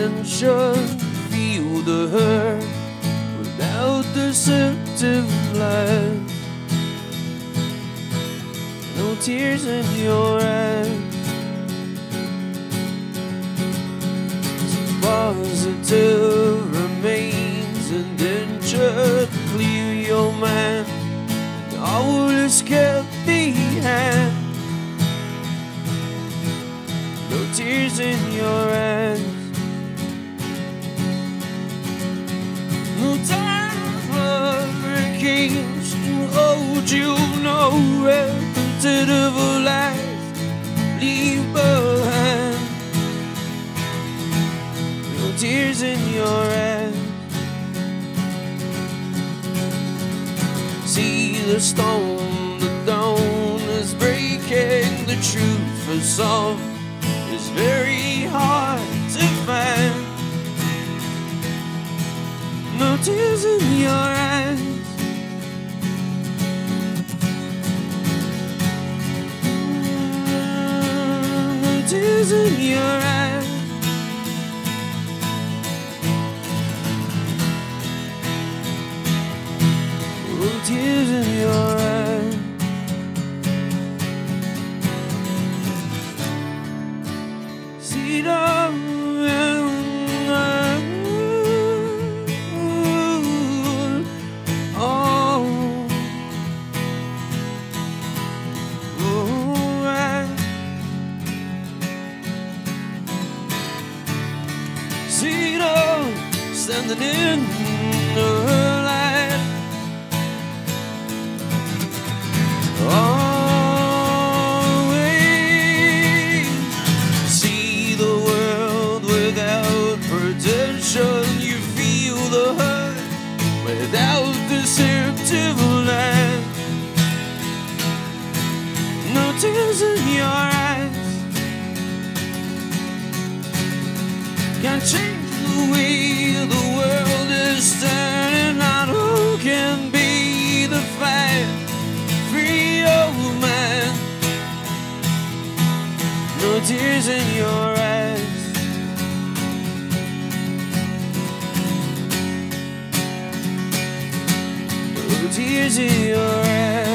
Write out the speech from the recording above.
attention. Feel the hurt without deceptive lies. No tears in your eyes. Positive remains indentured. Clear your mind, and all is kept behind. No tears in your eyes. No time for hurricanes to hold you. No repetitive lies leave behind. Tears in your eyes. See the stone, the dawn is breaking. The truth for some is very hard to find. No tears in your eyes. No tears in your eyes. Tears in your eyes. See the see the standing in the light. Always see the world without pretension. You feel the hurt without deceptive lies. No tears in your eyes. Can't change the way the world is turning out. Who can be the fight? Free old man. No tears in your eyes. No tears in your eyes.